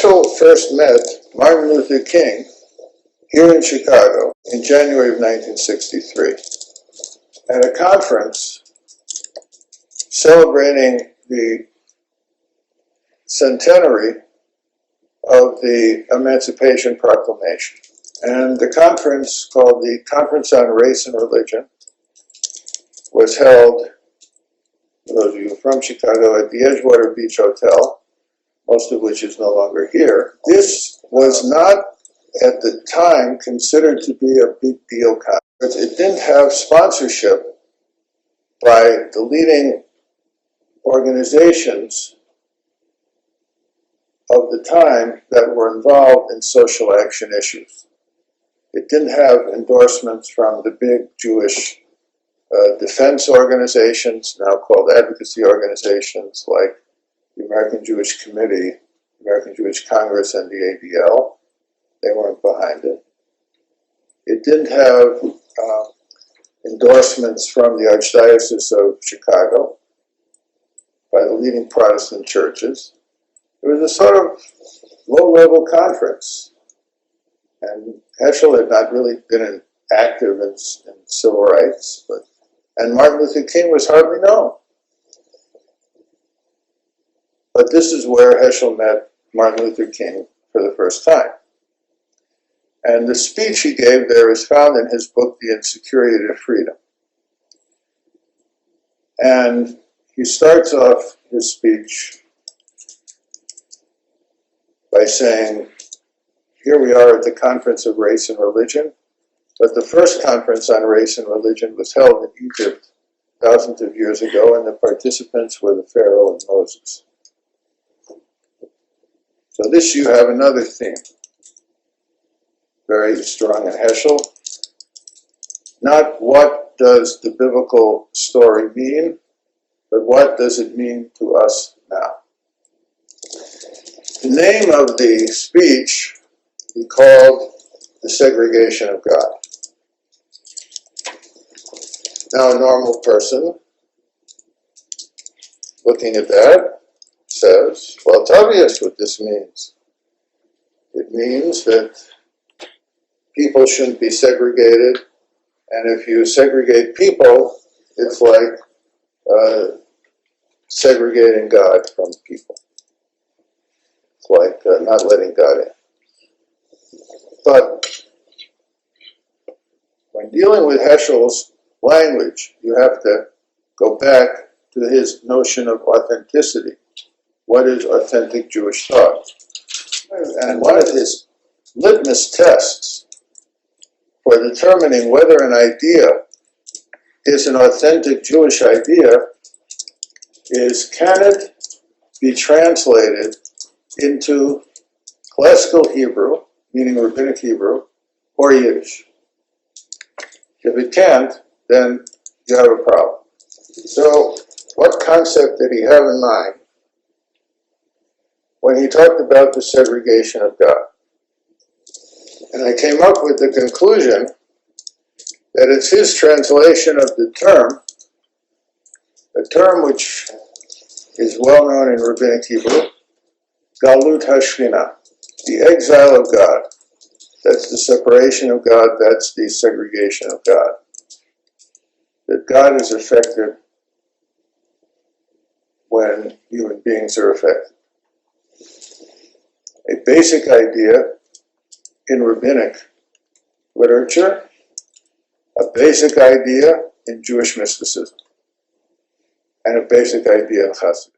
Heschel first met Martin Luther King here in Chicago in January of 1963 at a conference celebrating the centenary of the Emancipation Proclamation. And the conference, called the Conference on Race and Religion, was held, for those of you from Chicago, at the Edgewater Beach Hotel, most of which is no longer here. This was not, at the time, considered to be a big deal conference. It didn't have sponsorship by the leading organizations of the time that were involved in social action issues. It didn't have endorsements from the big Jewish defense organizations, now called advocacy organizations, like the American Jewish Committee, American Jewish Congress, and the ADL. They weren't behind it. It didn't have endorsements from the Archdiocese of Chicago by the leading Protestant churches. It was a sort of low-level conference, and Heschel had not really been active in civil rights, and Martin Luther King was hardly known. But this is where Heschel met Martin Luther King for the first time. And the speech he gave there is found in his book, The Insecurity of Freedom. And he starts off his speech by saying, here we are at the Conference of Race and Religion, but the first conference on race and religion was held in Egypt thousands of years ago, and the participants were the Pharaoh and Moses. So this, you have another theme, very strong in Heschel. Not what does the biblical story mean, but what does it mean to us now? The name of the speech he called The Segregation of God. Now, a normal person looking at that says, well, it's obvious what this means. It means that people shouldn't be segregated, and if you segregate people, it's like segregating God from people. It's like not letting God in. But when dealing with Heschel's language, you have to go back to his notion of authenticity. What is authentic Jewish thought? And one of his litmus tests for determining whether an idea is an authentic Jewish idea is, can it be translated into classical Hebrew, meaning rabbinic Hebrew, or Yiddish? If it can't, then you have a problem. So, what concept did he have in mind when he talked about the segregation of God? And I came up with the conclusion that it's his translation of the term, a term which is well known in rabbinic Hebrew, Galut Hashchina, the exile of God. That's the separation of God, that's the segregation of God. That God is affected when human beings are affected. A basic idea in rabbinic literature, a basic idea in Jewish mysticism, and a basic idea in Chassidus.